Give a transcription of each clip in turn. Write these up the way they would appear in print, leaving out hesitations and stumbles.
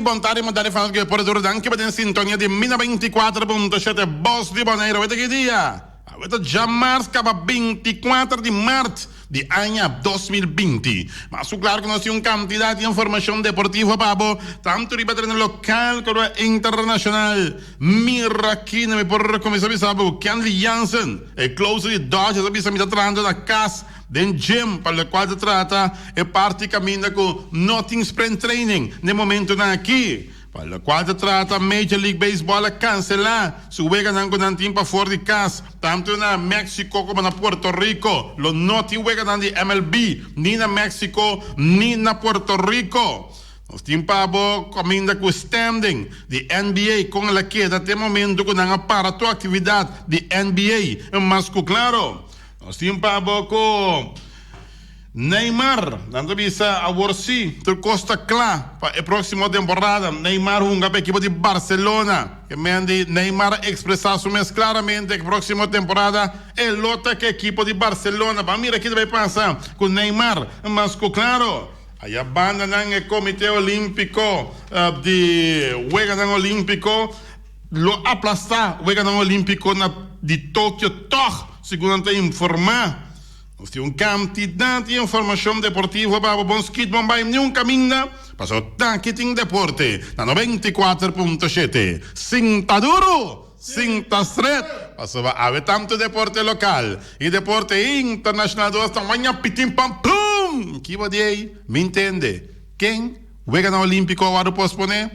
bontari mandare fanno che portatore anche per in sintonia di Mina 24.7 Boss di Bonaire. Avete che dia? Avete già marca per 24 di marzo di anno 2020. Ma su claro che non sia un candidato di informazione deportiva pabo, tanto ripetere nel local come internazionale. Mirachina mi porre come sapevo, Kenley Jansen e close di Dodge, mi sta trando da casa del gym per il quale si tratta e parte cammina con Notting Sprint Training nel momento qui. Per il quale si tratta Major League Baseball a cancellare su Wega anche un tempo fuori di casa tanto na Mexico come na Puerto Rico lo noti Wega di MLB ni na Mexico ni na Puerto Rico lo stimpabo comincia con standing di NBA con la chiesa del momento con una apparato attività di NBA ma claro lo stimpabo con Neymar, tanto bisa aworsi ter costa clar para a próxima temporada. Neymar junga para equipo de Barcelona. Que mendi Neymar expressar mais claramente que a próxima temporada é lota que equipo de Barcelona. Para mira que vai passar com Neymar, mas claro, aí a banda não Comitê Olímpico de Juegos Olímpico lo aplastar o Juegos Olímpico de Tóquio, segundo te informar. Tem quantidade de informação deportiva para o Bonskit Bombay nenhum caminho para o Tankiting Deporte na 94.7 Sinta duro, sinta straight para haver tanto deporte local e deporte internacional do tamanho pitim pam pum que vou dizer, me entende quem vai ganhar o Olímpico agora posponer?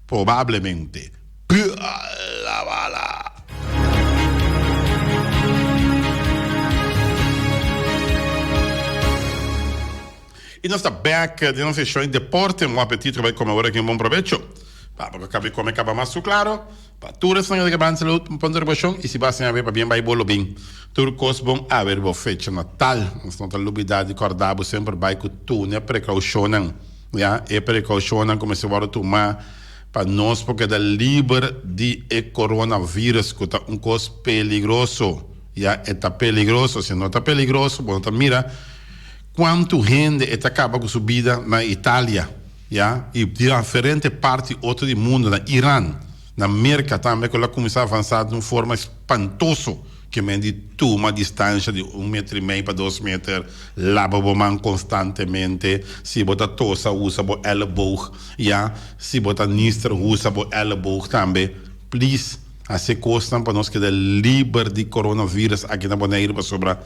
Provavelmente la bala. E nós estamos back de nossa show em deporte, um apetite vai comer agora aqui um bom proveito. Para acabar como acaba mais claro, para tudo isso que vai ser um ponto de revolução e se vai ser a ver para bem vai bolo bem. Tudo coisa bom a ver boa fecha Natal, nós não temos lubidade de acordar sempre vai com tudo, né precaucionam, já é precaucionam como se vai tomar para nós porque é livre de coronavírus que é coisa peligroso, já é peligroso, se não está peligroso, bom tá mira quanto gente acaba com sua vida na Itália, yeah? E de diferentes partes outras do mundo, na Irã, na América também, que ela começou a avançar de uma forma espantosa, que mende uma distância de 1,5 metros para 2 metros, lava a mão constantemente, se bota tosa, usa o elbow, yeah? Se bota nistra, usa o elbow também, please, assim custa para nós que é livre de coronavírus aqui na Bonaire para sobrar.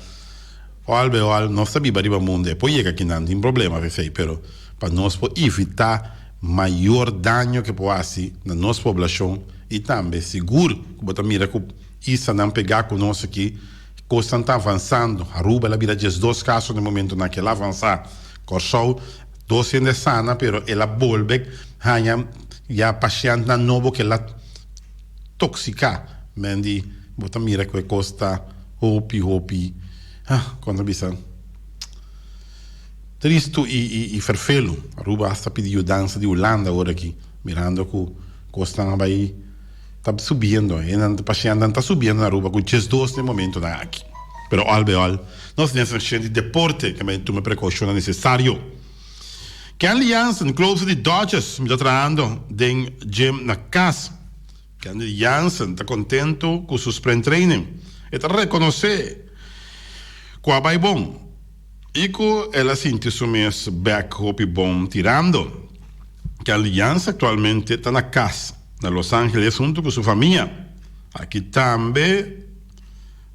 Não sabia para o mundo, depois chega aqui não tem problema, pero para nós evitar maior dano que pode ser na nossa população e também seguro que bota mira que isso não pegar conosco aqui, coisa está avançando, a Aruba ela vira 2 casos no momento naquela avançar, corso 2 de sana, pero ela volve já paciente na novo que ela tóxica, mendi bota mira que costa hopi quando bisa tristo e ferfelo Aruba está pedindo dança de Holanda agora aqui mirando que costa vai tá subindo e não passeando está subindo na Aruba com 2 no momento aqui pero albeol nós temos de deporte que tu me precauciona necessário Kenley Jansen close de Dodgers me está trazendo de gym na casa Kenley Jansen está contento com seu sprint training e está reconhecer qua vai bom e que ela sente seu mês back up bom tirando que a aliança atualmente está na casa na Los Angeles junto com sua família aqui também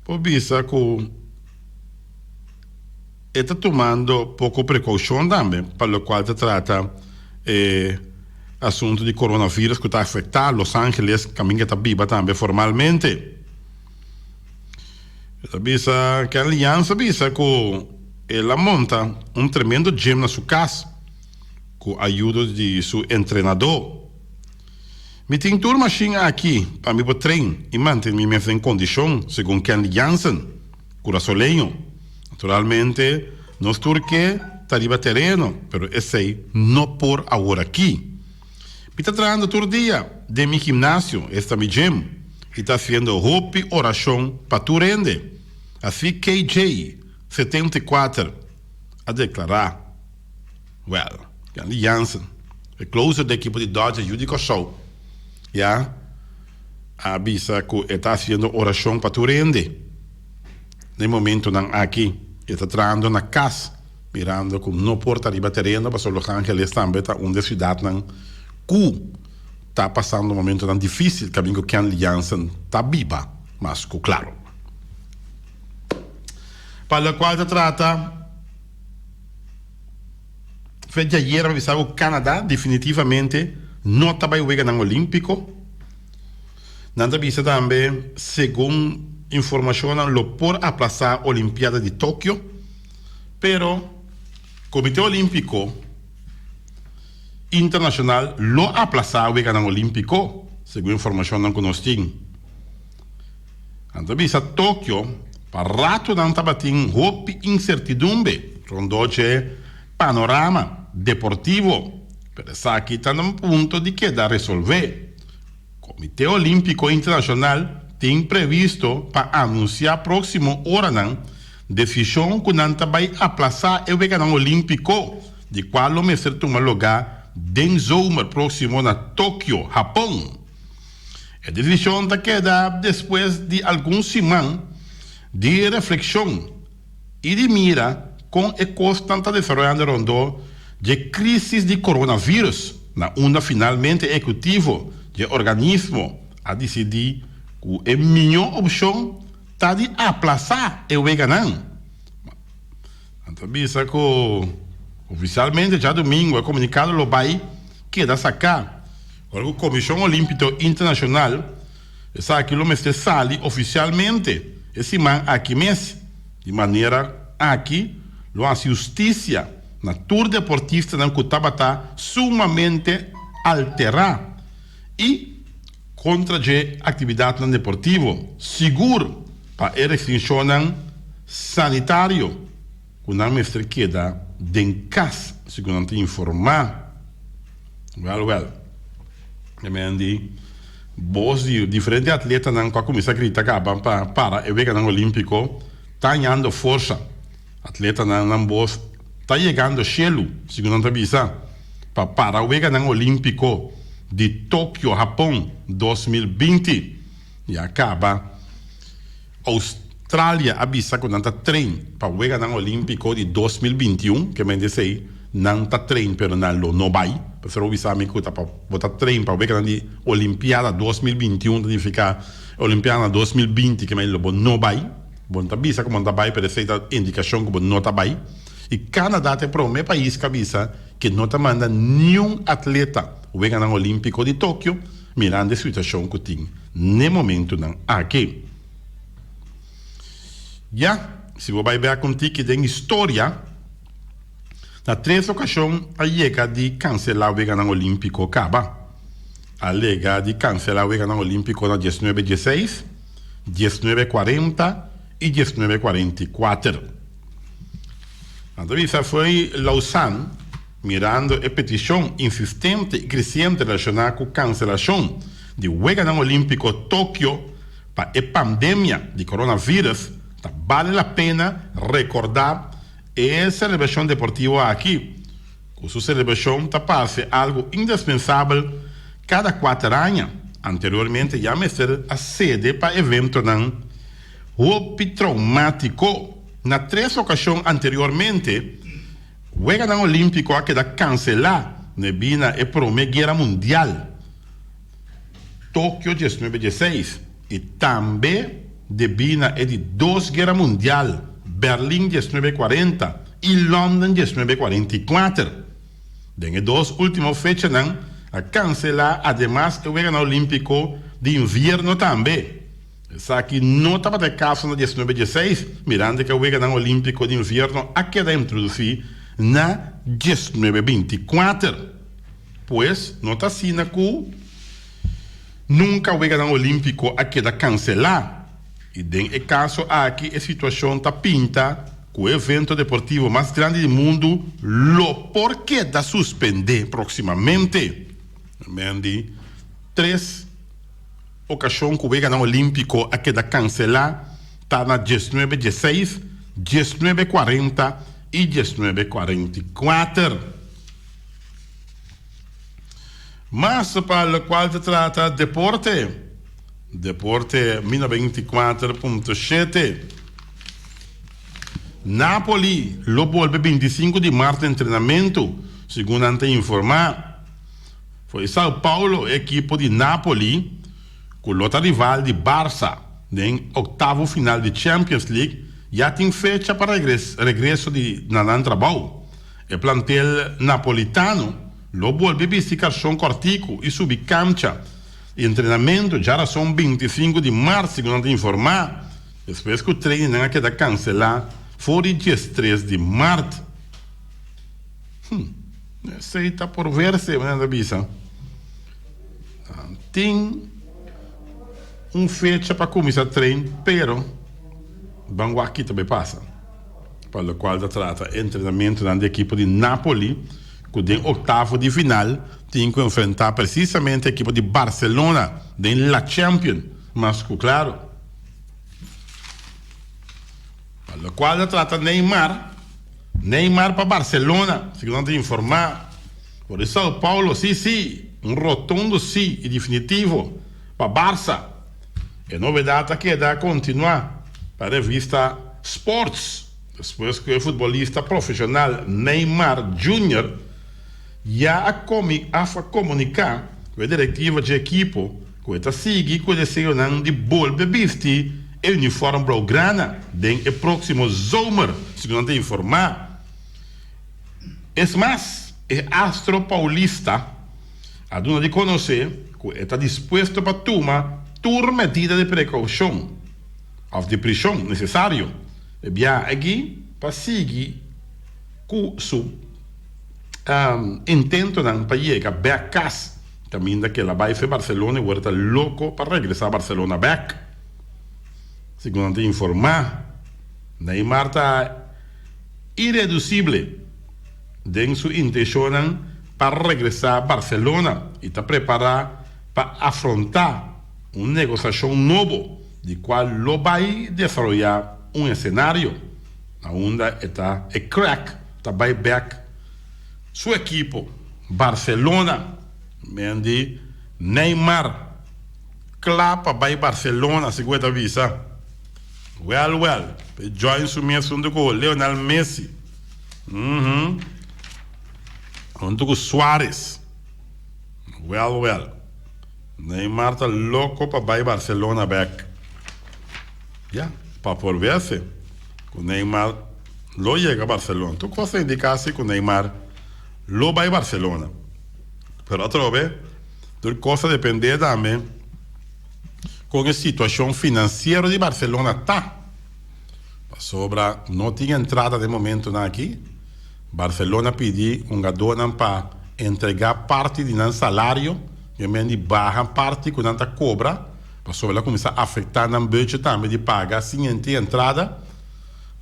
por vista que está tomando pouco precaução também para o qual se trata assunto de coronavírus que está afetando Los Angeles caminho está viva também formalmente bisa que a aliança bisa que ela monta um tremendo gym na sua casa com a ajuda de seu treinador. Me tem toda machine aqui para me treinar e manter-me em condição, segundo Kenley Jansen, cura solenho. Naturalmente, nós turque tariba terreno, pero esse não por agora aqui. Me está trazendo todo dia de meu gimnasio, esta mi gym, e está fazendo hopi oração para tu rende. Assim KJ 74 a declarar, Kenley Jansen, O closer da equipe de Dodgers, Judy Kershaw, já avisa que está fazendo oração para tu rende. No momento não aqui, está traindo na casa, mirando como não porta riba terreno, para Los Angeles também está uma cidade não que está passando um momento tão difícil, que a Ken Jansen está viva, mas claro. Para o qual se trata, fez ayer avisar o Canadá definitivamente não está vai jogar no Olímpico. Não avisa também, segundo informação, lo por aplazar a Olimpiada de Tóquio, pero o Comitê Olímpico Internacional lo aplazar o jogar no Olímpico, segundo informação não conhecem. Não avisa Tóquio, para rato não estava tendo hope incertidumbre, rondoche panorama deportivo, pero essa aqui está num ponto de que dá resolver. O Comitê Olímpico Internacional tem previsto para anunciar próximo hora não decisão que não vai aplazar o verão olímpico, de qual o mestre toma lugar em zomer próximo na Tóquio, Japão. A decisão está queda depois de alguns semanas de reflexão e de mira com a constante desenvolvimento rondo de crise de coronavírus, na onda finalmente executivo de organismo a decidir que a melhor opção está de aplazar o veganão. Então, bisa que oficialmente já domingo é comunicado lo vai que da sacar a Comissão Olímpica Internacional essa aquilo mestre sali oficialmente esse man aqui mês de maneira aqui lo a justiça na tour deportista não que estava sumamente alterar e contra a atividade não deportiva seguro para a restrição sanitário que não mestre queda em casa segundo te informar well mendi bos de diferentes atletas não com a comissão criticar para o verão olímpico tá ganhando força atleta não bos tá chegando chelo segundo a visa para o verão olímpico de Tóquio, Japão 2020 e acaba Austrália avisa que não está treino para o verão olímpico de 2021 que me disse não está treino pero não vai para o avisar me que está para botar treino para o verão de Olimpiada 2021 de ficar Olimpiada 2020 que me não vai bom tá avisa como não vai para essa indicação que não está vai e Canadá tem para o meu país que avisa que não está mandando nenhum atleta o verão olímpico de Tóquio mirando a situação que tem no momento não aqui já se você vai ver contigo que tem história na 3 ocasiões a chega de cancelar o verão olímpico acaba a lega de cancelar o verão olímpico na 1916 1940 e 1944 a entrevista foi Lausanne mirando a petição insistente e crescente relacionada com a cancelação do verão olímpico Tóquio para a pandemia de coronavírus. Vale a pena recordar a celebração deportiva aqui. Com sua celebração parece algo indispensável cada 4 anos. Anteriormente, já me ser a sede para evento não traumático. Na 3 ocasiões anteriormente, o verão olímpico ha quedado cancelado devido à Primeira Guerra Mundial. Tóquio 1916 e também devido à de 2 Guerra Mundial, Berlim 1940 e Londres 1944. Dengue 2 últimas fechas não a cancelar además o verão olímpico de inverno também. Essa aqui não estava de caso na 1916, mirando que o verão olímpico de inverno a quedar introduzido na 1924. Pois, não está assim que nunca o verão olímpico a quedar cancelado. E no caso aqui a situação está pinta que o evento deportivo mais grande do mundo lo porquê da suspender proximamente. Mendi 3 ocasiões que o verão olímpico a quedar cancelado está na 1916, 1940 e 1944. Mas para o qual se trata deporte. Deporte 24.7. Napoli lo vuelve 25 de março em treinamento, segundo ante informar. Foi São Paulo, equipo de Napoli, com outra rival de Barça, em oitavo final de Champions League, já tem fecha para regresso de Nanan Trabalho. O plantel napolitano lo vuelve visitar São Cortico e subir cancha. Em treinamento já são 25 de março, segundo informar. Depois que o treino não queda cancelar, foi dia 3 de março. Isso aí está por ver-se, né, Bisa? Tem fecha para começar a treino, pero vamos aqui também passa. Para o qual se trata de treinamento da equipe de Napoli, que tem oitavo de final, tem que enfrentar precisamente a equipe de Barcelona, em La Champions. Mas, claro, para o qual se trata de Neymar para Barcelona, segundo informar. Por isso, São Paulo, sim, rotundo sim, e definitivo, para Barça. É novidade que dá continuar para a revista Sports, depois que o futebolista profissional Neymar Jr. já comunicar com a diretiva de equipe que está seguindo com o desejo de volver vestir o uniforme blaugrana no próximo zomer, segundo informar. É mais, o astro paulista a dona de conhecer que está disposto para tomar toda medida de precaução ou de prisão necessário. E bem aqui para seguir com seu intento para chegar back a casa. Também daquela vai para Barcelona e está louco para regressar a Barcelona back. Segundo informar, Neymar está irreducível em sua intenção para regressar a Barcelona e está preparado para afrontar uma negociação nova, de qual lo vai desenvolver um cenário onde está o crack, está vai back sua equipe, Barcelona, mendi Neymar, clapa vai Barcelona, segundo a visa. Well, join su mesmo do gol, Lionel Messi. Junto com Suárez. Well. Neymar está louco para ir Barcelona back. Para por verse. O Neymar lo chega a Barcelona. Tu cosa indicasse que o Neymar lo vai a Barcelona. Pero outra vez, tudo coisa depende também com a situação financeira de Barcelona tá. Sobra não tinha entrada de momento aqui. Barcelona pediu dona para entregar parte de um salário, e de barra parte que não cobra, para sobre começar a afetar no budget também de pagar sem ter entrada.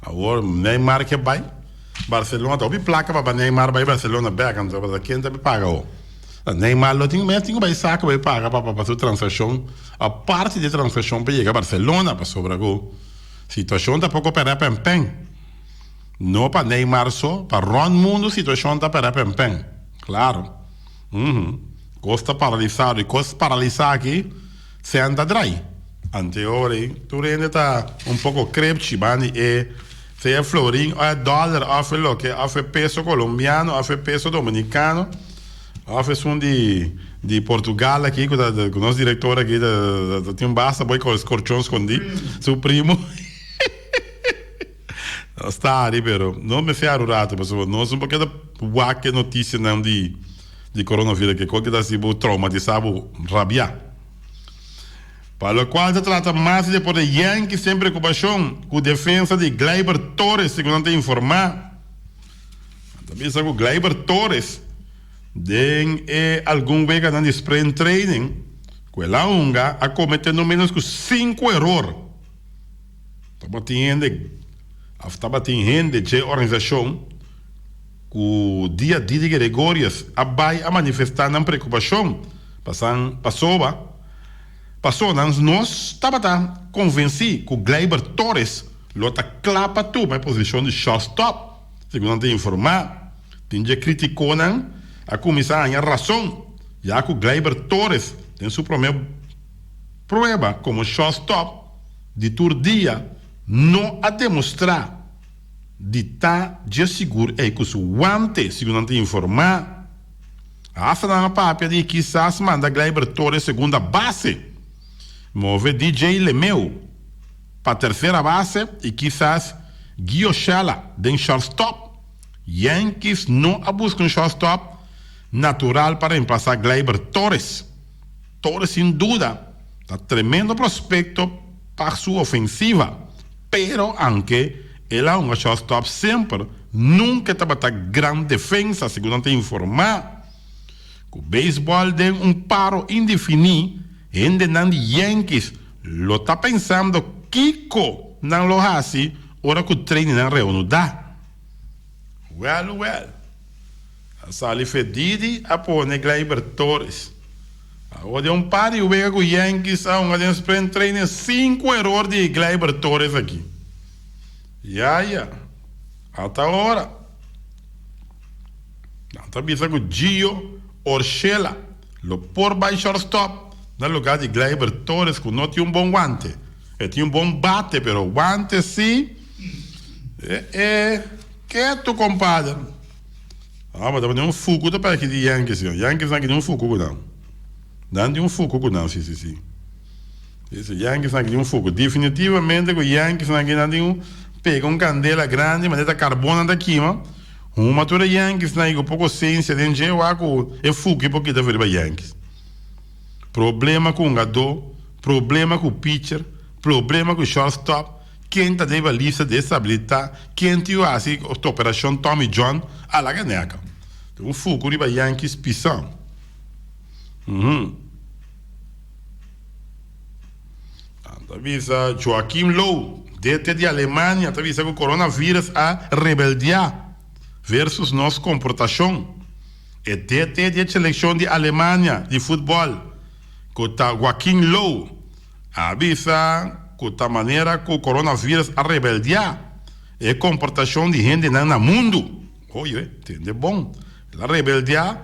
Agora Neymar que vai Barcelona, tá placa para Neymar vai Barcelona back, então para quem também paga o Neymar lo tem vai sacar vai pagar para sua transação, a parte de transação para chegar a Barcelona para sobre a situação tá pouco para pem. Não para Neymar só, para Ron Mundo, a situação está para pem. Claro. Costa paralisado e costa paralisar aqui, se anda dry. Anteriore, tu ainda está pouco crepchi, mano, e se é florim, é dólar, é lo que é peso colombiano, é peso dominicano, é som de Portugal aqui, com o nosso diretor aqui, tem basta, boi com os corchões escondidos, seu primo. Está ali, pero não me fez arurado, pessoal. Não sou porque da notícia não de coronavírus que qualquer da sibo traumatizado rabia. Para o qual se trata mais de por Yankee sem preocupação com a defesa de Gleyber Torres, segundo informar. Também sabe o Gleyber Torres tem algum vez de sprint training, com a unga a cometer no menos que 5 erros. Estava tendo de organização que o dia de Gregorius vai a manifestar na preocupação. Passou, nós estava convencidos que o Gleyber Torres está clapa tu na posição de shortstop. Segundo informar, tinha criticou a comissão a razão Já que o Gleyber Torres tem sua primeira prueba como shortstop de turdia, não a demonstrar de estar de seguro é que o guante, segundo te informar, a na papia de quizás manda Gleyber Torres segunda base, move DJ Lemeu para terceira base e quizás Guiochala de shortstop. Yankees não buscam um shortstop natural para reemplazar Gleyber Torres. Torres, sem dúvida, está tremendo prospecto para sua ofensiva, pero aunque ele é um shortstop sempre, nunca estava grande defesa, segundo te informar. O beisebol tem paro indefinido, ainda não de Yankees, lo está pensando Kiko não lo hace, ora que o treino não reúna. Well. A sali fedidi a pone Gleyber Torres. Agora é par e o vega com o Yankees a um sprint training 5 erros de Gleyber Torres aqui. Ya. Até agora. Até bisa com Gio Urshela. Lo por by shortstop. No lugar de Gleyber Torres, que não tinha bom guante. Ele tinha bom bate, pero guante sim. Quieto, compadre. Mas também fuku da para aqui de Yankees. Yankees não tem fuku não. Não tem fuku não, sim. Esse Yankees não tem fuku. Definitivamente o Yankees não tem pega candela grande, mas é carbono daqui, mano. Uma tura Yankees não tem pouco ciência de engenho, é fuku porque dá para Yankees. Problema com o jogador, problema com o pitcher, problema com o shortstop. Quem está dentro da lista de estabilidade, quem tem a operação Tommy John, a la ganeca. Então, o foco de Yankees pisão. Avisa Joachim Low, DT de Alemanha, avisa que o coronavírus a rebeldia versus nossa comportação. É DT de seleção de Alemanha de futebol, que está Joachim Low, avisa da maneira que o coronavírus a rebeldia é comportação de gente no mundo. Oye, entende bom? A rebeldia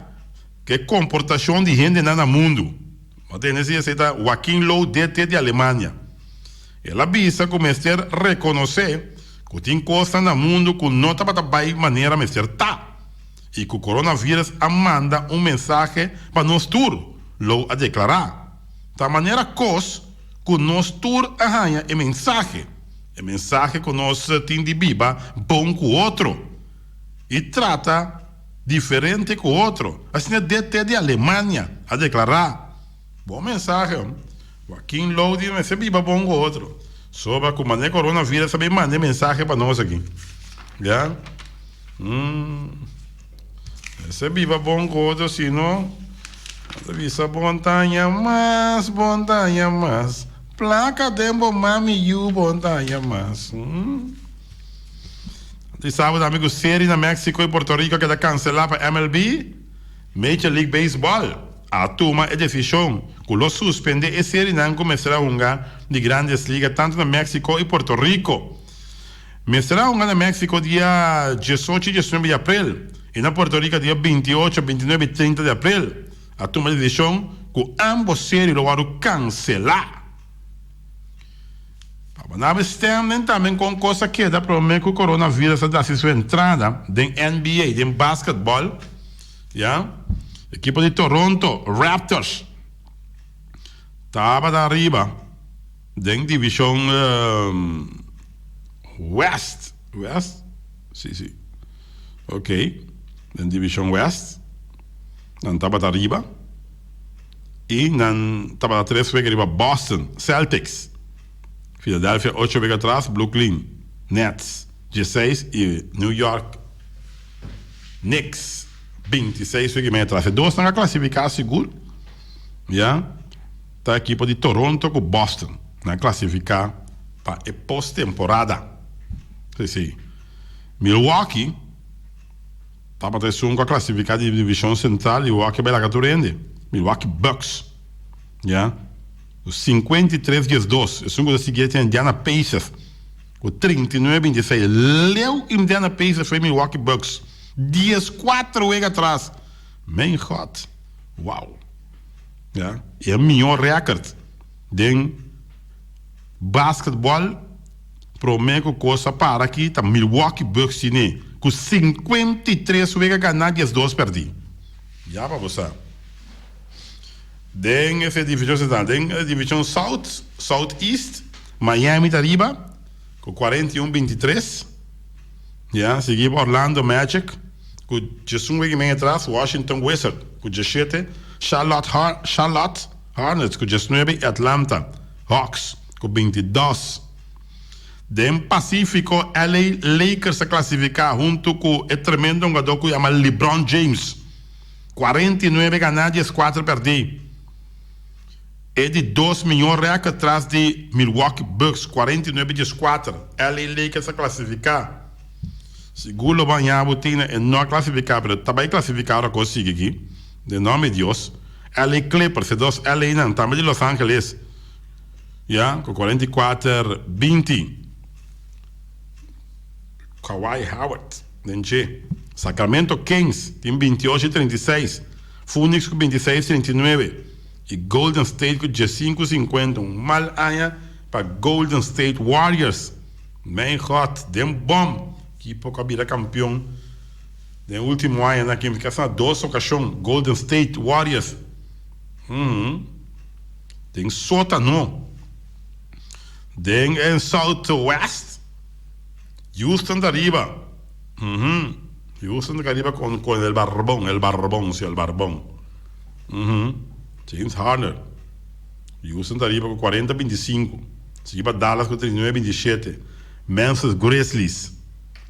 que é comportação de gente no mundo. Mas nesse é Joachim Low, DT de Alemanha. Ela avisa que o mestre reconhecer que tem coisas no mundo que não está para a maneira mestre tá. E que o coronavírus a manda mensagem para nós todos, Low a declarar. Da maneira coisa que nós todos arranha é mensagem que nós temos de viva bom com o outro e trata diferente com o outro. Assim é DT de Alemanha a declarar boa mensagem. Joaquim Low diz que viva bom com o outro. Sobre como é coronavírus, também manda mensagem para nós aqui. Já? Esse viva bom com o outro, senão visa montanha mais. Placa tempo mami you montanha mais. De sábado, amigo, série na México e Porto Rico que está cancelada para MLB, Major League Baseball. A toma a decisão que lo suspende e série não começará a jogar de grandes ligas, tanto na México e Porto Rico. Começará a jogar na México dia 18 e 19 de abril, e na Porto Rico dia 28, 29 e 30 de abril. A toma de decisão que ambos séries lo vão cancelar. Nós estamos também com coisa que dá para mim que o coronavírus dá sua entrada em NBA, em basquetebol, já? Equipe de Toronto Raptors estava da arriba em divisão West, sim, ok, em divisão West, não estava da arriba e não estava da 3 vezes arriba Boston Celtics. Philadelphia 8 vezes atrás, Brooklyn Nets 16 e New York Knicks 26 vezes atrás. E dois estão a classificar seguro. Já? Está a equipe de Toronto com Boston a classificar para a pós-temporada. Sim. Milwaukee está para ter com a classificar de divisão central. Milwaukee vai lá que Milwaukee Bucks. Já? 53-2. Es un juego seguinte a Indiana Pacers. Com 39-26. Leu Indiana Pacers foi Milwaukee Bucks. 14 vezes atrás. Main hot. Uau. Ja? É o melhor recorde. Den basquetebol, prometo coisa para aqui, tá Milwaukee Bucks, né? Com 53 vezes ganhar e as 2 perder. Já para você. Den essa divisão está, den a divisão Southeast, Miami tá arriba, com 41-23. Ja, seguimos Orlando Magic, com 18 vezes meio atrás, Washington Wizards, com 17, Charlotte Hornets, com 19, Atlanta Hawks, com 22. Den Pacífico, LA Lakers se classificar junto com o tremendo jogador que chama LeBron James. 49 ganadas, 4 perdidas. É de 2 milhões atrás de Milwaukee Bucks, 49-4. LA Lakers se classificar. Segundo o Banhabo, é não classificar, mas também classificar a coisa aqui. De nome de Deus. LA Clippers, dos LA não, também de Los Angeles. Já, com 44-20. Kawhi Howard, Denche. Sacramento Kings, tem 28-36. Phoenix com 26-39. E Golden State com 15-50. Mal año para Golden State Warriors. Bem hot, dem bom. Que pouco vira campeão. No último ano, na que fica 2 ocasiões. Golden State Warriors. Tem sótano. Tem em Southwest. Houston de arriba. Houston de arriba con el barbón, sí, el barbón. James Harden. Houston de arriba con 40-25. Seguiba Dallas con 39-27. Memphis Grizzlies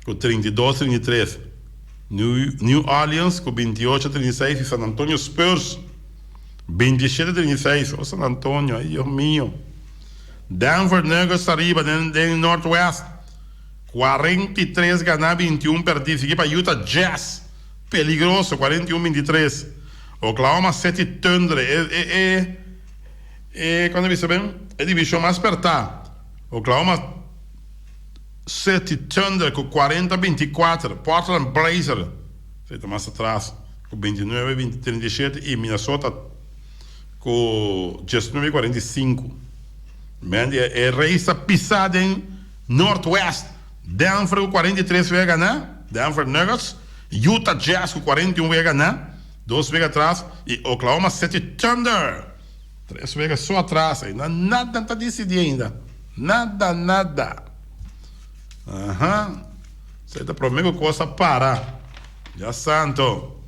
con 32-33. New Orleans con 28-36 y San Antonio Spurs 27-36. Oh, San Antonio, ay Dios mío. Denver Nuggets arriba en Northwest. 43 ganar, 21 perder. Seguir para Utah Jazz. Peligroso, 41-23. Oklahoma City Thunder. Quando você bem? É a divisão mais apertada. Oklahoma City Thunder com 40-24. Portland Blazers. Feita mais atrás. Com 29-37. E Minnesota com 19-45. É raça pisada em Northwest. Denver com 43 vai ganhar. Denver Nuggets. Utah Jazz com 41 vai ganhar. 2 vezes atrás. E Oklahoma City Thunder. 3 vezes só atrás. Ainda nada está decidido ainda. Nada. Você está prometendo coisa para. Já santo.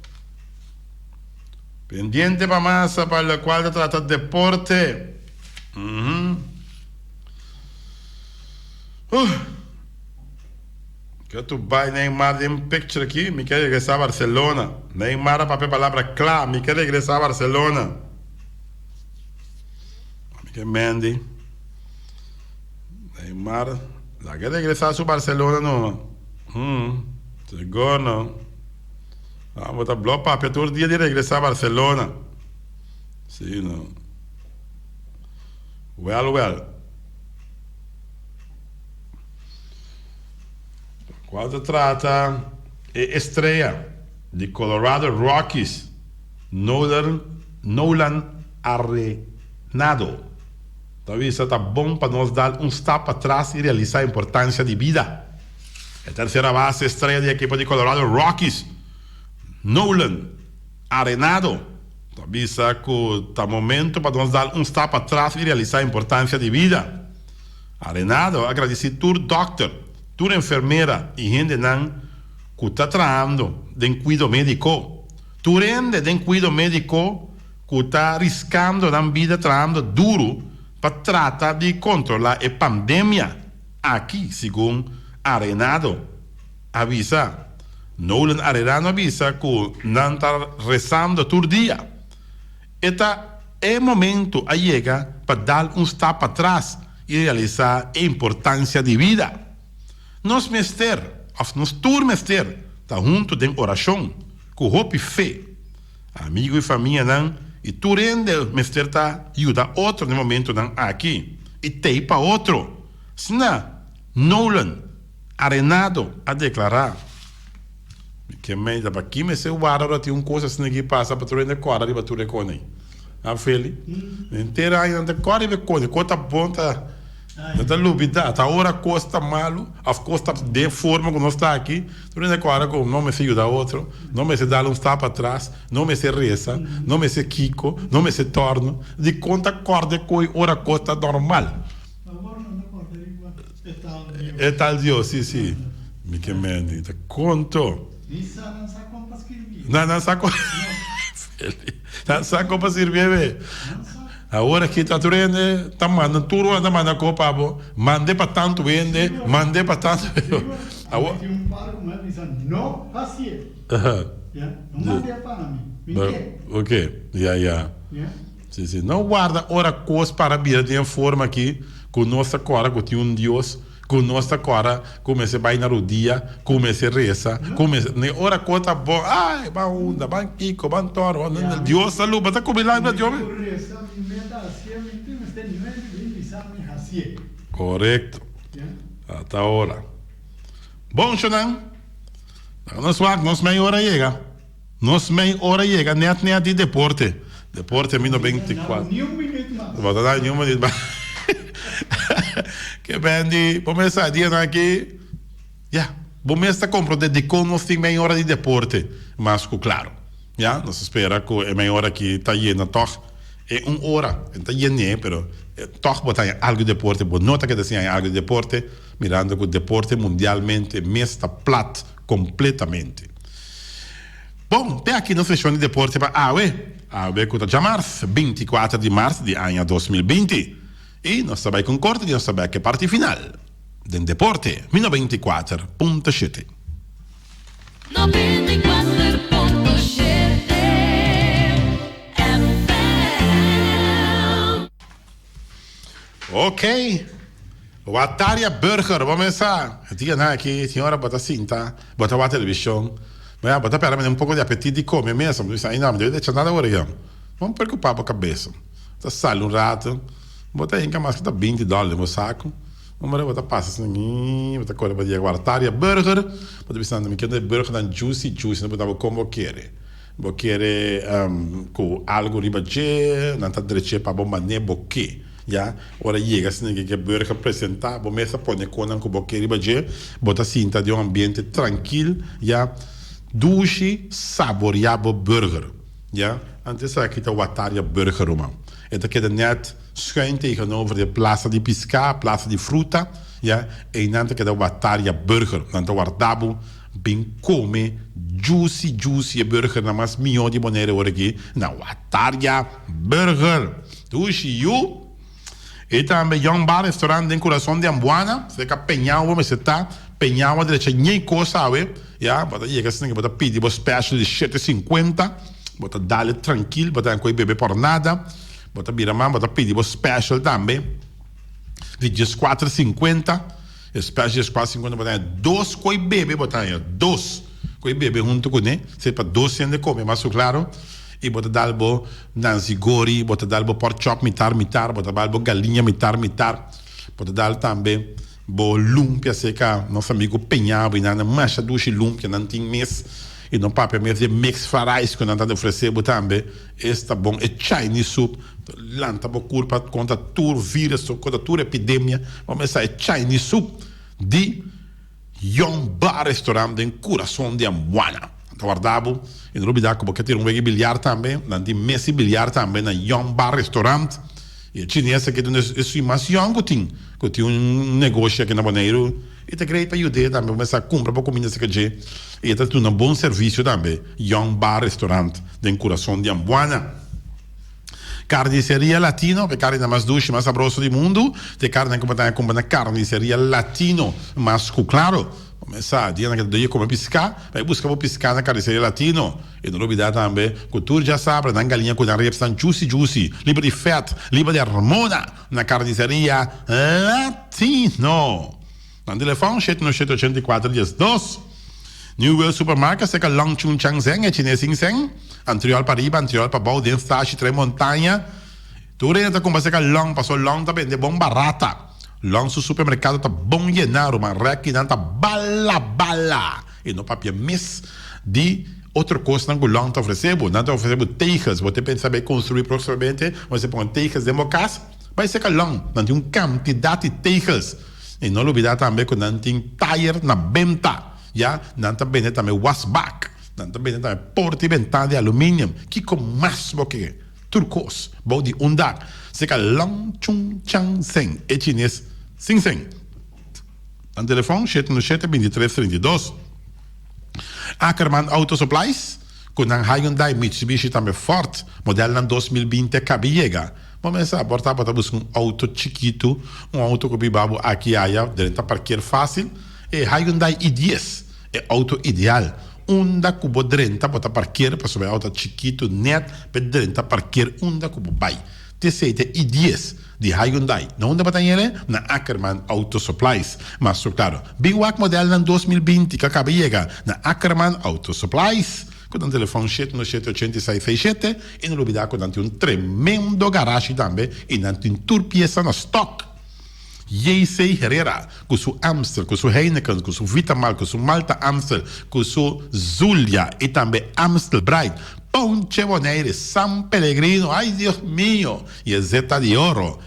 Pendiente para massa para a qual trata de deporte. Que tu vai Neymar de picture aqui, me quer regressar a Barcelona. Neymar, papel palavra clara, me quer regressar a Barcelona. Me quer Mendy. Neymar, la quer regressar a Barcelona não. Seguro não. Vamos a bloco papel todo dia de regressar a Barcelona. Sim, não. Well. Quando trata estreia de Colorado Rockies, Nolan Arenado. Talvez está bom para nós dar um step atrás e realizar a importância de vida. A terceira base estreia da equipe de Colorado Rockies, Nolan Arenado. Talvez está momento para nós dar um step atrás e realizar a importância de vida. Arenado, agradecido por doctor. Toda enfermeira e gente que está trabalhando em cuidado médico. Tu rende em cuidado médico que está arriscando a vida trabalhando duro para tratar de controlar a pandemia. Aqui, segundo Arenado, avisa. Nolan Arenado avisa que não está rezando todo dia. É momento a chegar para dar um step para trás e realizar a importância de vida. Nos turmester, está junto de oração, com hope e fé. Amigo e família, não, e tu rende, mester, está ajuda outro no momento, não, aqui, e te para outro. Senão, Nolan, Arenado, a declarar, que me dá para aqui, mas eu guardo, tem uma coisa assim que passa para tu render, para tu reconhecer. A feli. Inteira ainda não corre ver coisa. Conta ponta. Não tá lubida. Tá hora costa malo. A costa de forma que nós está aqui. Tu não é agora como não me se da outro. Não me se dá um tapa atrás. Não me se reza. Não me se kiko. Não me se torno. De conta corda coi hora costa normal. É tal Dio, sì. Mi che mendi. Conto. Não sa para servir. Agora que está turende, está mandando tudo, está mandando copa, mande para tanto vende, mande para tanto. Agora tem par como ele diz, não assim. Não mande para mim. Ok, Sim. Não guarda ora coisa para vir de forma aqui, com nossa cora, com Deus. Com nossa cora, comece a vai na rodia, comece a reza, comece, ne ora conta bom, ai, ba onda, ba kiko, ba toro, Deus saluda, basta comer lá, Deus. Correto. Até agora. Bom, Xonan, nos meia hora chega. Net de deporte. Deporte 1924. Nenhum minuto mais. Vou dar nenhum minuto mais. Que bendi, começa a dia aqui. Começa a comprar de conosco meia hora de deporte. Mas, claro, nós espera que é meia hora que está llena, toch? É uma hora, está llena, pero toch botar algo de deporte, nota que tem algo de deporte, mirando que o deporte mundialmente está plat completamente. Bom, até aqui na sessão de deporte para AUE que está março, 24 de março de ano 2020. E nós sabemos com corte e nós sabemos que a parte final do deporte 94.7. 94.7 FM. Ok. O Ataria Burger, vamos começar. Diga aqui, senhora, bota cinta, bota a televisão. Mas bota para mim um pouco de apetite de comer mesmo. Não deve deixar nada agora. Vamos preocupar com a cabeça. Sai um rato. Bota em mais que tá $20 no saco. Vamos botar passa assim, botar coisa para agora Ataria Burger. Bota pensando me quer burger dan juicy, não botar como querer. Vou querer com algo riba de, não tá direito para bomba ne boque. Ora chega assim que burger apresentar, vou começar a pôr com boque riba de, bota cinta de ambiente tranquilo, duche saboreado burger. Antes aqui tá o Ataria Burger, irmão. Esta aqui é net schuin tegenover de Plaza de Pisca, Plaza de Fruta, e dan que é o Ataria Burger. Dan te guardabo bem come juicy burger na mas milhão de maneira ora aqui na Ataria Burger. Dushi you. E também um bar restaurante em coração de Ambuana, se que penhau, mas está penhau de leche nem coisa, sabe? Bota chega assim que bota pedir o special de 7,50, bota dale tranquilo, bota com bebê por nada. Bota biramã, bota pedir o special também. De 4,50. Special de 4,50, bota dois coi bebê, bota aí, dois coi bebê junto com ele. Se para 2 de comer, mas claro. E bota dalbo nanzigori, bota dalbo pork chop mitar, bota dalbo galinha mitar. Bota dal também bo lumpia, seca nosso amigo penhabo e nada mais duche lumpia, não tem mês. E não papo mesmo de mix farais que não está oferecendo também. Está bom, é Chinese soup. Lanta bo curva contra tur vírus, contra tur epidemia. Vamos começar é Chinese soup de Young Bar Restaurant em coração de Ambuana. Guardavo, e não olvidar que porque tem um bilhar também, não tem Messi bilhar também na Young Bar Restaurant. E a chinesa que tem isso mais young que tem negócio aqui na Boneiro. E te creio para ajudar também, começar a comprar para comida que e tá tendo um bom serviço também. Young Bar Restaurant de coração de Ambuana. Carniceria Latino, que carne mais doce, mais saborosa do mundo. Tem carne que pode comprar carniceria Latino, mas claro. Começar, dia que eu comer piscar, vai buscar piscar na carniceria Latino. E não olvidar também, que tu já sabe, na galinha com a repsan juicy, livre de fat, livre de hormona, na carniceria Latino. No telefone, 784-2. New World Supermarket, seca Long Chun Chang Zeng, é chinês Sing Seng, anterior para riba, anterior para baixo, dentro da Três Montanha. Tu renta com seca Long, passou Long também, de bom barata. Lá no supermercado tá bom llenar, uma requinanta bala. E no papel mês de Outra coisa não gulão tá oferecendo, não tá oferecendo teias, você pensa bem construir proximamente, você põe teias de casa, vai ser calão, não tem quantidade de teias. E não olvidar também que não tem tire na venta, já, não também também washback, não também também porta e ventana de alumínio, que com mais que turcos, body undar, se calão chung chang seng, e chinês sing seng. Aan telefone 797-2332. Ackerman Auto Supplies, com a Hyundai Mitsubishi também forte, modelo 2020 cabiega. Vamos a portar para buscar auto chiquito, auto que bibabo aqui aí, dentro parquear fácil. E Hyundai i10 é auto ideal. Onda cubo dentro para parquear, para subir auto chiquito, net, para dentro parquear, onda cubo bai. T7 i10 de Hyundai. Não onde batalha na Ackerman Auto Supplies. Mas, claro, Biwak modelo 2020 que acaba de chegar na Ackerman Auto Supplies. Com um telefone 797-8667 e não olvidar que tem tremendo garagem também e tem tour peça no stock. J.C. Herrera, com seu Amstel, com seu Heineken, com seu Vitamal, com seu Malta Amstel, com seu Zulia e também Amstel Bright. Ponche Bonaire, San Pellegrino, ay Dios mío, y es Zeta de Oro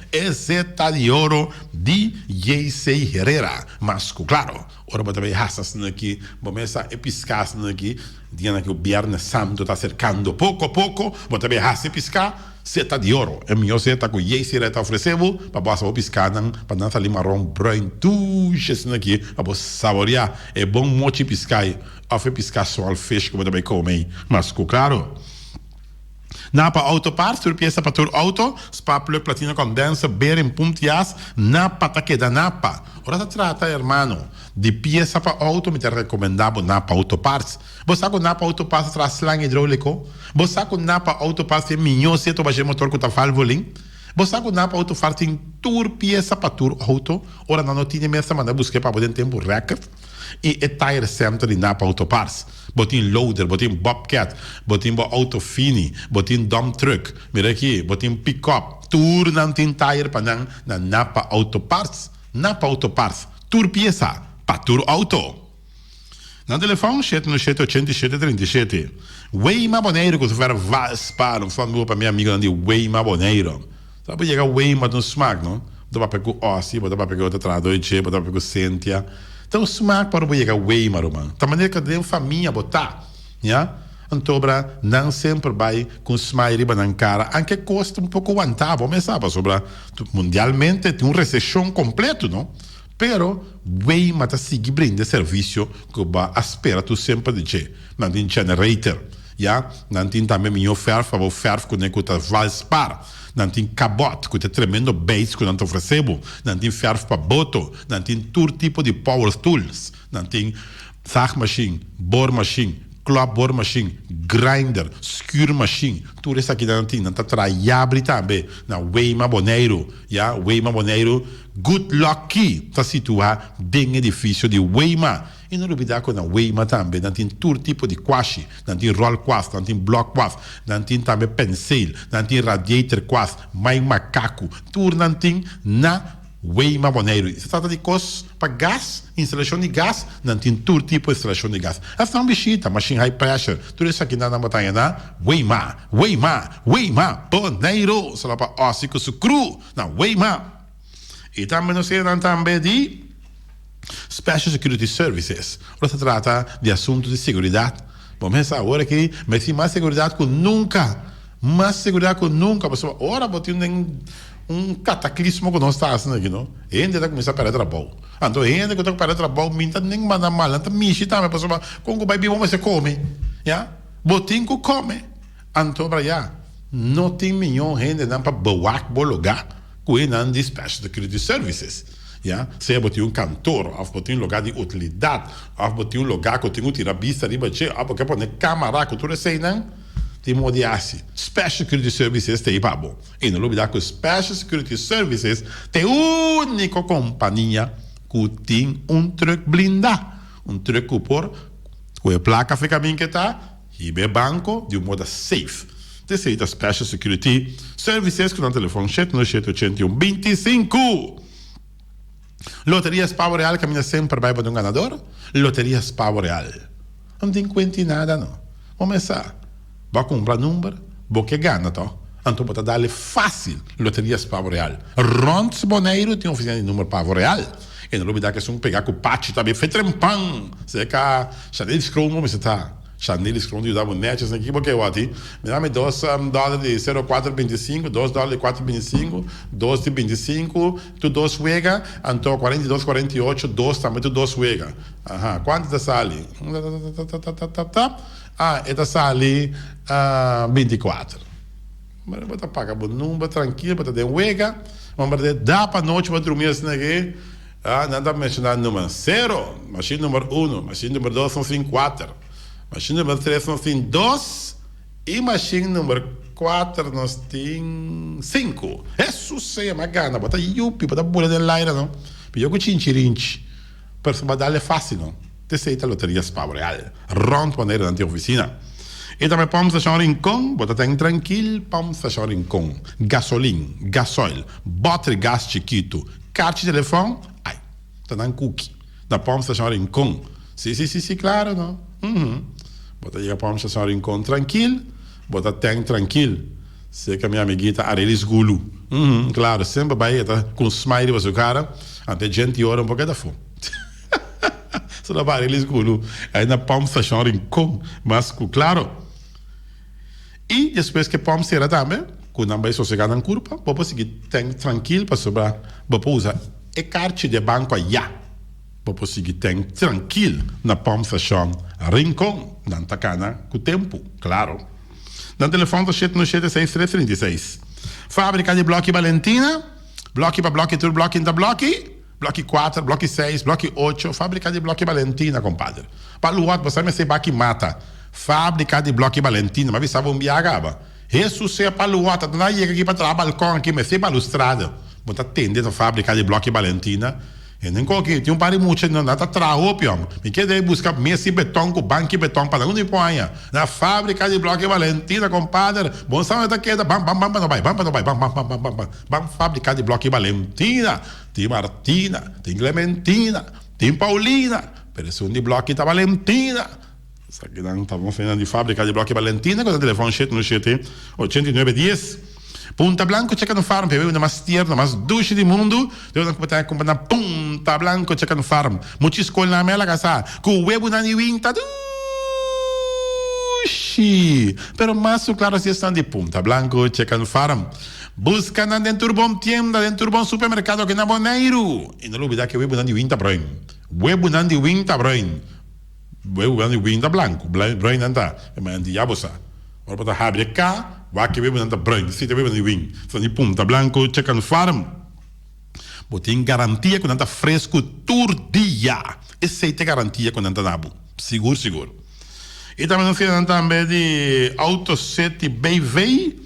de J.C. Herrera, mas claro, ora bota bem raças aqui, começa a piscar aqui, dizendo que o Viernes Santo está cercando pouco a pouco, bota bem raça e piscar, Zeta de Oro, é melhor Zeta que o J.C. Herrera está oferecendo, para você piscar, para não sair marrom, branco, tuches aqui, para você saborear, é bom mochi piscar, of piscar só o peixe que você vai comer, mas claro. Napa Auto Parts, tur pieza para tur auto, spa plug platina condensa, bearing puntias, Napa taqueda Napa. Ora se trata, hermano, de pieza para auto, me te recomendavo Napa Auto Parts. Você com Napa Auto Parts traz slang hidráulico? Você com Napa Auto Parts tem minho seto para motor com valvoline? Você com Napa Auto Parts tem tur pieza para tur auto? Ora não tinha mesmo manda buscar para poder tempo record. E é tire center de Napa Auto Parts. Botin loader, botin bobcat, botin auto fini, botin dump truck. Mira aqui, botin pick-up. Tour não tem tire para na Napa Auto Parts. Napa Auto Parts. Tour pieza para tour auto. Na telefone 797-8737. Weima Boneiro, que você vai vaspar, não falo para minha amiga de Weima Boneiro. Sabe chegar Weima no smack, não? Você vai pegar o Ossi, você vai pegar outra tradoiche, você vai pegar o Cynthia. Então, o smack para o chegar Weima, mano. Da maneira que tem família botar, já? Então, não sempre vai com smile riba na cara, aunque custa um pouco aguentar, vamos saber, sobre mundialmente tem uma recessão completa, não? Pero, Weima está seguindo brindando serviço que vai espera tu sempre dizer. Não tem generator, já? Não tem também minha ferf, a ferf que não está valspar. Não tem cabote, que é tremendo base que não te oferecemos. Não tem ferro para boto. Não tem todo tipo de power tools. Não tem sag machine, bore machine, club bore machine, grinder, skewer machine. Tudo isso aqui não tem. Não está trabalhando também. Na Weima Boneiro. Yeah? Weima Boneiro. Good luck. Está situado dentro do edifício de Weima. E não olvidar que na Weima também não tem todo tipo de quashi, não tem roll quast, não tem block quast, não tem também pencil, não tem radiator quast, mais macaco, tudo não tem na Weima Boneiro. Se trata de coisas para gás, instalação de gás, não tem todo tipo de instalação de gás. Essa é uma bichita, machine high pressure, tudo isso aqui na montanha na Weima Boneiro, só para óssico cru, na Weima. E também não sei, também de Special Security Services. Ora se trata de assuntos de segurança. Vamos pensar agora que mas mais segurança que nunca. Mais segurança que nunca. Ora, botar um cataclismo que nós estamos aqui, não? Ainda está começando a parar de trabalho. Então, ainda que está parar de trabalho, minta nem manda mal. Então, michi também, pessoal. Como vai bom, você come. Já? Botinho que come. Então, para já. Não tem milhão de gente para boar, bologar. Que não de Special Security Services. Ja? Se botar um cantor, ou botar um lugar de utilidade, ou botar um lugar que tem um tirabista, ou porque põe câmera, que tudo isso aí, não? Tem uma de assim. Special Security Services tem para bom. E não olvidar que Special Security Services tem a única companhia que tem um truck blindado. Um truck que por, com a placa fica bem que está, e o banco de um modo safe. Desse aí, Special Security Services, que no telefone 797-81-25. Loterias Pavo Real caminha sempre para um ganador. Loterias Pavo Real. Não tem quente nada, não. Começar. Vai comprar número, vou que ganha, tá? Então, para dar fácil, loterias Pavo Real. Rond Boneiro tem oficina de número Pavo Real. E não dá que se pegar com o pátio também, foi trempão. Você que a Chanel Scrum, você tá. Chanel Scrum, eu dava netos aqui, porque eu aqui. Me dá $2 de 0,425, $2 de 4,25, 2 de 25, tu 2 juega, então 42, 48, 2 também, tu 2 juega. Aham, quanto está sali? Está sali 24. Mas você paga o número tranquilo, para ter um juega, vamos ver, dá para a noite, para dormir assim aqui. Nada mencionar número 0, machine número 1, machine número 2 são 4, machine número 3 são 2 e machine número 4 nós tem 5. Isso é uma gana, bota yupi, bota bolha de laira, não? Pio com chinchirinchi, para dar é fácil, não? Te aceita loterias Pavo Real, rond maneira na oficina. E também vamos achar rincón, bota tem tranquilo, vamos achar rincón, gasolina, gasoil, bota gás chiquito, carta de telefone, tá dando cookie. Da vamos achar rincón. Sim, claro, não? Bota aí a vamos achar rincón tranquilo, bota tem tranquilo. Sei que a minha amiguita Arelis Gulu. Claro, sempre vai tá com smile para sua cara, até gente ora um pouco da fome. Só da Arelis Gulu. Aí na vamos achar rincón, mas claro. E depois que vamos ser também, quando não vai sossegar na curva, vou conseguir ter tranquilo para sobrar, vou usar e carta de banco já. Vou conseguir ter tranquilo na pomsação rincón, não tá cana com o tempo, claro. No telefone do 796-336. Fábrica de Bloque Valentina, bloque para bloque, tudo bloque da bloque. Bloque 4, bloque 6, bloque 8, fábrica de Bloque Valentina, compadre. Para o outro, você me se que mata. Fábrica de Bloque Valentina, mas você sabe um biagaba. Jesus é para o outro, não é aqui para trabalhar balcão, aqui, mas se balustrada. Vou atender a fábrica de Bloque Valentina. E nem qualquer, tem um par de muito, não dá para trabalhar, pior. Me quer daí buscar mesa e betão, com banco e betão, para onde põe? Na fábrica de Bloque Valentina, compadre. Bom, sabe daqui, bam, não vai, bam, fábrica de Bloque Valentina. Tem Martina, tem Clementina, tem Paulina, pessoa de Bloque da Valentina. Isso aqui não estamos falando de fábrica de Bloque Valentina, com o telefone no 8910. Punta Blanco Chicken Farm, per una mais tierna, mais duce do mundo, devo comprar na Punta Blanco Chicken Farm. Muitos escolas na mela casa, com o web na niwinta, duce. Pero mais claro se estão de Punta Blanco Chicken Farm. Busca dentro do bom tienda, dentro do bom supermercado que na Boneiro. E não olvidar que o web na niwinta brain. Web na niwinta brain. Web na niwinta blanco, brain anda, mas diabo sa. Ora para habre cá, vai que bebe nanta branco, se te bebe na wing, só de Punta Blanco Chicken Farm. Botem garantia com nanta fresco todo dia. Essa é a garantia com nanta nabo, seguro. E também nós temos também de Autoset BV,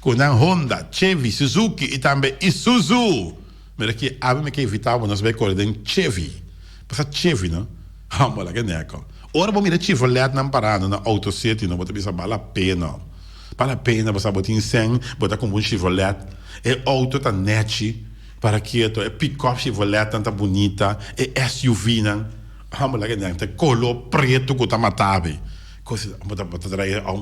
com a Honda, Chevy, Suzuki e também Isuzu. Mas aqui, abre-me que evitava, nós vamos correr em Chevy. Passa Chevy, não? Vamos lá, que neco. Ora, vou mirar Chevrolet na parada, na Autoset, não vou te pensar, vale a pena. Vale a pena, você botar em 100, botar com um Chevrolet. É auto tá net, para quieto, é pick-up Chevrolet, tanta bonita, é SUV, não? Vamos lá, que neco, color preto que tá matável.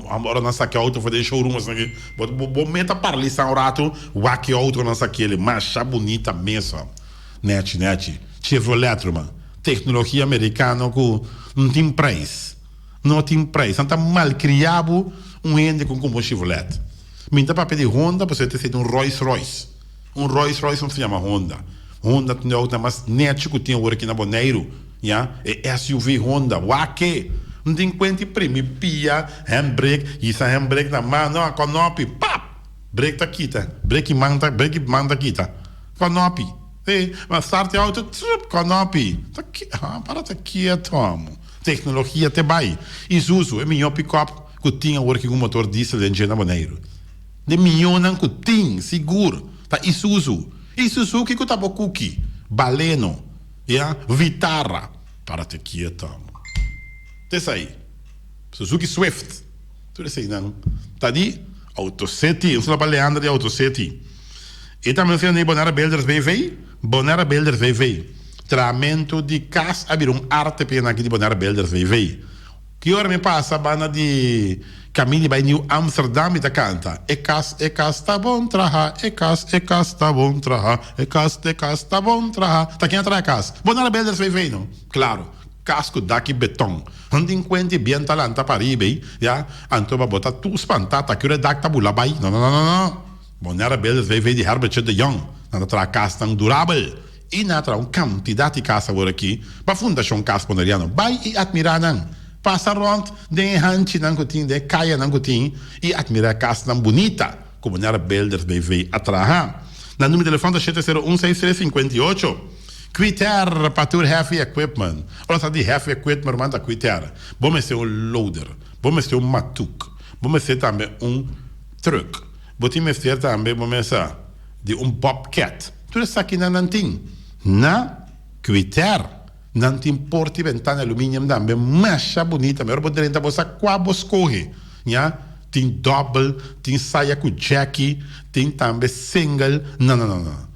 Agora nós aqui auto foi de showroom assim, vou meter para ali um rato, o aqui auto nós aqui ele marcha bonita mesmo, net, Chevrolet, mano, tecnologia americana que não tem preço, não tá mal criado ende com Chevrolet. Minta para pedir Honda, você tem sido um Rolls Royce não se chama Honda tem outra, mas net que tem agora aqui na Boneiro, é SUV Honda, wake. Não tem quanto prêmio, pia, handbrake, isso é handbrake na mão, não, conopi, pap, brake tá aqui, tá, brake manda aqui, tá, conopi, mas start auto, conopi, tá aqui, para tá aqui, tomo, tecnologia até vai, Isuzu, é melhor pick-up que tinha agora com motor diesel de engenho Boneiro, de melhor não que tinha, seguro, tá, Isuzu que tá bom cookie, Baleno, Vitara, para tá aqui, tomo. Isso aí. Suzuki Swift. Tudo isso aí, não. Tá ali, Autoset, eu sou a Leandra de Autoset. E também tem aí Bonera Builders VV. Tratamento de casa, abrir arte pena aqui de Bonera Builders VV. Que hora me passa a banda de caminho para New Amsterdam e tá canta. E cas tá bom traha, e cas tá bom traha, e cas tá bom traha. Tá quem atrás cas? Bona belders vai não? Claro. Casco daqui beton. Onde encontre bem talanta para ir, já? Anto ba botar tu espantata que o dak tabula bai. Não. Bona belders vai de Herbert de Jong. Na tra cas tão durável. E na tra quantidade de casa por aqui. Para fundação cas poneriano. Bai e admirar não. Passa rond, de hanchi não tem, de caia não tem. E admirar casa tão bonita. Como na belders vai atrás. Na número de telefone da 7016358. Quitter para tur heavy equipment. Olha só de heavy equipment, manda quitter. Vamos ser loader. Vamos ser matuk. Vamos ser também truck. Vamos ser também, de bobcat. Tudo isso aqui não tem. Na quitter. Não tem porta e ventana alumínio também. Macha bonita. Mas eu vou dizer, você quase escorre. Tem double, tem saia com jacky, tem também single. Não.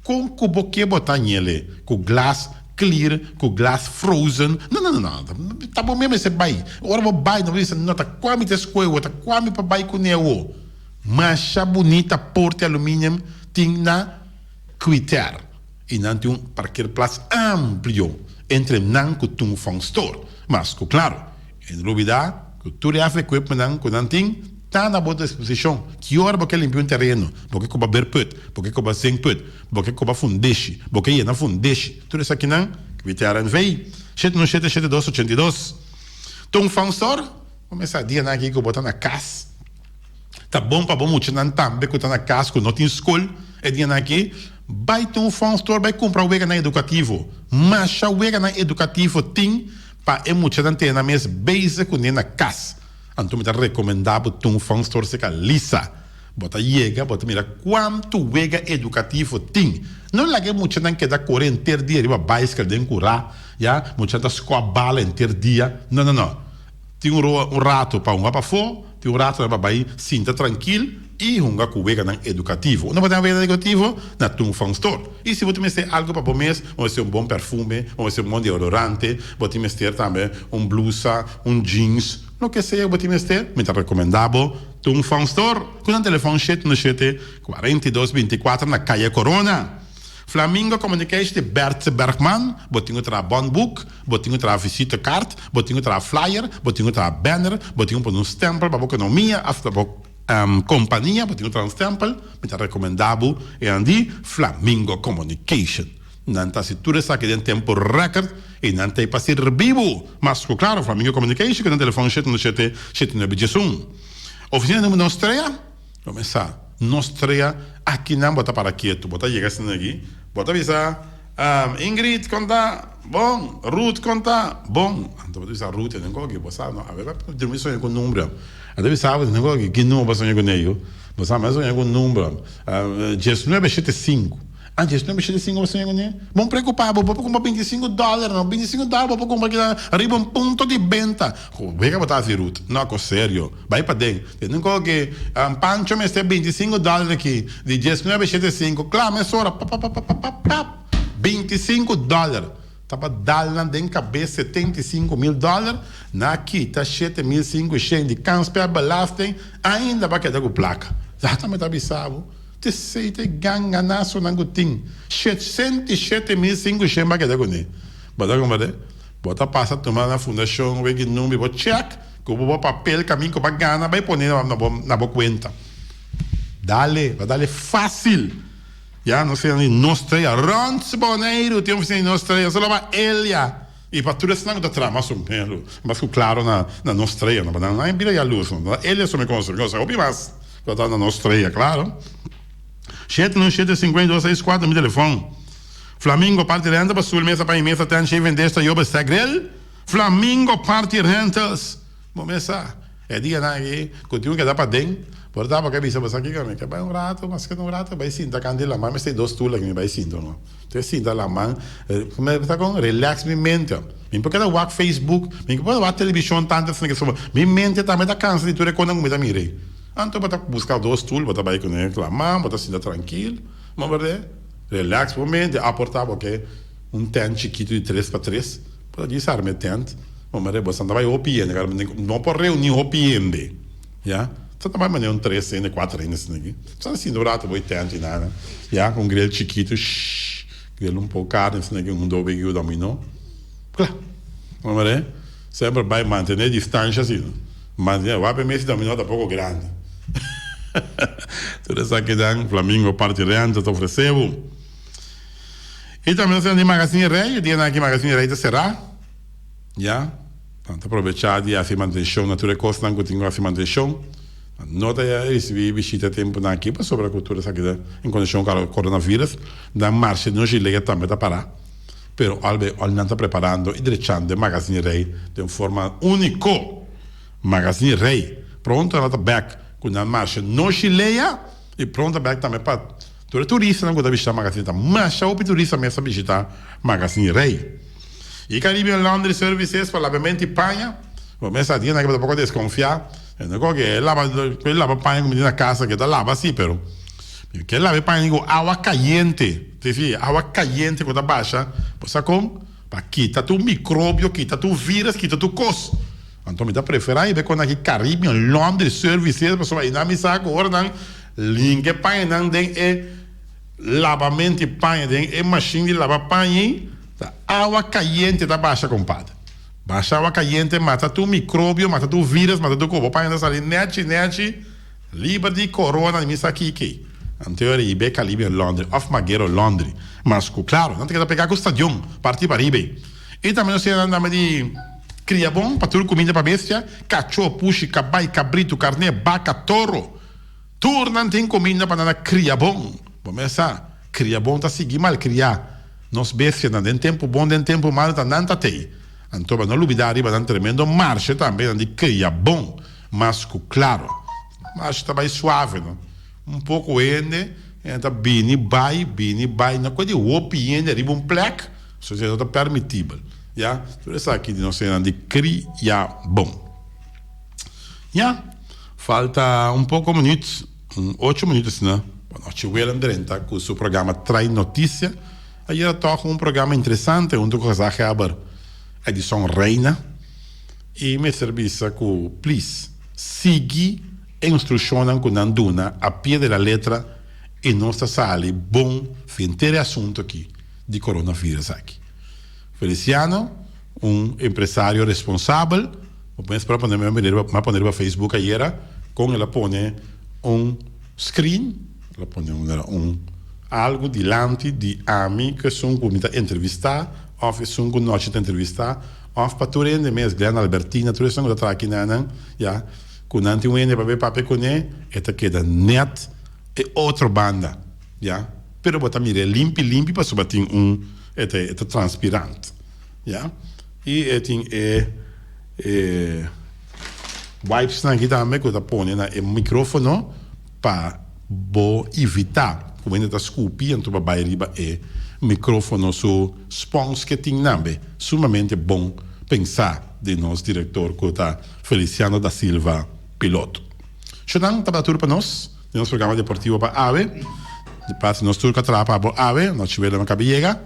Com o boquê botar nele, com glass clear, com glass frozen. Não. Tá bom mesmo esse bai. Ora vou bai, não diz, não tá quase te escoio, tá quase para bai com neo. Macha bonita porta alumínio tem na Quitter. E não tem para aquele place amplo entre não com um phone store. Mas, claro, em novidade, que tudo é feito com não tem está na boa disposição. Que hora você limpar um terreno, porque você vai put, porque você vai sem put, porque você vai fundeshi, porque não fundeshi. Tudo isso aqui não, que você tem vei. 7177282. Então, fansor, começa a dizer aqui que eu botar na casa. Tá bom para bom muito não também que tá na casa, que não tem escola. É dizer aqui, vai ter um fansor, vai comprar o na educativo. Mas o na educativo tem para muito não ter na mesma base que na casa. Então, me recomendável que um fanstor seja lisa. Bota bota mira quanto wega educativo tem. Não lage muito não que dá correr inteiro dia, riba bicycle den curar, já, muito da escola inteiro dia. Não. Tem rato para para fora, tem rato para bair, sinta tranquilo e com wega não educativo. Não pode haver educativo na tum fanstor. E se você meter algo para mês, vai ser bom perfume, vai ser bom deodorante, você meter também blusa, jeans. No que seja, você meter, me recomendável, tum fanstor, com um telefone 4224 na Calle Corona. Flamingo Communication de Bert Bergman, botinho tra bondbook, botinho tra visita card, botinho tra flyer, botinho tra banner, botinho por stempel, para economia, after companhia, botinho tra stempel, me recomendável, e andi Flamingo Communication. Não está se tudo isso aqui em tempo recorde e não tem para ser vivo. Mas, claro, Flamingo Communication, que tem telefone 79791. Oficina número Nostrea, começar. Nostrea, aqui não bota para quieto, bota chegar assim aqui, bota avisar, Ingrid conta, bom, Ruth conta, bom. Então, bota avisar Ruth, não gosto que você não, aveva dormir sonho com número. Até avisar, não gosto que número sonho com ele, você mais sonho com número. 1975. Antes, não mexer de 5 você não vão preocupar, vou comprar $25, não, $25, vou comprar aqui arriba ponto de venda. Vega botar assim, Ruth, não, sério, vai para dentro. Não coloque, Pancho me está $25 aqui, de 1975, claro, mas ora, $25. Tava dando dentro cabeça $75,000, na aqui tá 7.500 de canspé belasting, ainda vai quedar com placa. Exatamente avisado. Te sei te ganga naso nangutin 707.500 vai quedar com ele. Bota como é? Bota passa tomar na fundação, vai que número, vou check, que eu vou papel caminho que vai ganhar, vai pôr na boa conta. Vai dale fácil. Já não sei nem Nostrea, Rons Boneiro, tem oficina Nostrea, só lá Elia. E para tudo isso não dá trama, mas claro na Nostrea, não é bem a luz, Elia só me construiu, eu ouvi mais. Bota na Nostrea, claro. 717-5264, meu telefone. Flamingo Party Rentals, para sul mesa para mesa, tem cheio vender esta joba segrel. Flamingo Party Rentals. Vamos começar. É dia aqui, continua que dá para dentro. Por dar para que bisa aqui, que vai rato, mas que um rato vai sinta candela, mas tem 2 tulas que me vai sinta, não. Tem sinta lá, man. Como é que tá com relax minha mente. Me porque da walk Facebook, me porque da televisão tanto assim que só. Minha mente também tá cansada de tudo quando não me dá mirei. Então, bota buscar 2 tools, bota vai com ele, clamar, bota assim, tranquilo, mas verdade, relax por momento, aportar, ok, tent chiquito de 3x3, bota disso, arme tent, mas você não vai opiende, cara, não pode reunir opiende, já? Você não vai mandar 3 anos, 4 anos, né? Só assim, no rato, 80 nada, já? Com grill chiquito, grill um pouco carne, né? Um dobe que o dominó, claro, mas sempre vai manter distância assim, mas vai para mim esse dominó tá pouco grande. Tudo isso aqui dan Flamengo partilhando, te ofereceu. E também nós temos Magazine Rei, o dia aqui Magazine Rei de será, já? Tanto aproveitar de fazer manutenção, naturalmente costa não continua a fazer manutenção. Nota já recebi visita tempo aqui para sobre a cultura aqui em condição com o coronavírus, da marcha não se liga também a parar. Pero albe não está preparando e direttando o Magazine Rei de uma forma única. Magazine Rei, pronto, ela está back. Quando a marcha não se leia, e pronto, back também para todo turista não gosta de visitar Magazine Rei, mas o turista mesmo visitar Magazine Rei. E Caribbean Laundry Services para lavamento e panha, começa a dizer que você pode desconfiar, não é que lava panha como diz na casa, que está lava assim, pero que lava panha com água caliente, água caliente quando baixa, você como? Para quitar tu micróbio, quitar tu vírus, quitar tu cos. Então, me dá preferir ver quando aqui Caribbean Laundry Services, pessoal, aí na missa agora, não, linha panha, não tem lavamento e panha, tem machine de lavar panha, tá água caliente da baixa, compadre. Baixa água caliente, mata tu micróbio, mata tu vírus, mata tu corpo, panha, tá ali, net, livre de corona, missa aqui. Então, eu ia Caribbean Laundry, off Magueiro Laundry, mas, claro, não tem que pegar com o estadião, partir para Ribeirão. E também nós temos de cria bom para tudo comida para bestia, cachorro, puxi, cabai, cabrito, carne, vaca, toro. Tudo não tem comida para nada cria bom. Começar, cria bom tá seguir mal criar. Nós bestia não tem tempo bom, tem tempo mal, tá não tá tem. Então, não olvidar, vai dar tremendo marcha também de cria bom, mas claro, marcha tá mais suave, não? Um pouco ende, tá bini vai, não pode opi ende, riba plec, isso é não permitível. Ja, tudo isso aqui de nós de cria bom. Ja, falta pouco minutos, 8 minutos, né? Nós tivemos 30 com o seu programa Trai Notícia. Aí eu toco programa interessante, onde eu já habe a edição Reina. E me serviço com, please, siga a instrução que não dona a pé da letra e nossa sala bom fintere assunto aqui de coronavírus aqui. Feliciano, empresário responsável, para poner para Facebook ayer, com ela pone screen, ela pone algo delante de mim que são comida entrevistar, ou são com noite de entrevistar, ou para tu rende mesmo, Glenn Albertina, tu são da aqui na já, com nanti para ver papel com ele, esta queda net e outra banda, já, pero botar mire limpi para subatir é transpirante, já? E tem wipes aqui também que eu põe na microfone para evitar como ainda está esculpindo então para riba microfone so spons que tem também sumamente bom pensar de nosso diretor que está Feliciano da Silva piloto. Chegando tá tudo para nós, nosso programa deportivo para AVE. Depois nós turca trapa para AVE, nós tivemos uma cabellega.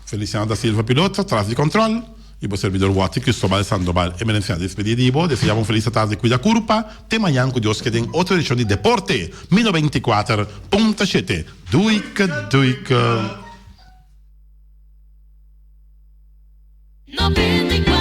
Feliciano da Silva piloto, atrás de controle. E o servidor Wati, Cristóbal Sandoval, emergencia despeditivo. Desejamos uma feliz tarde de cuida curpa. Te manhã com Deus que tem outra edição de Deporte. 1024.7. Duica. 94.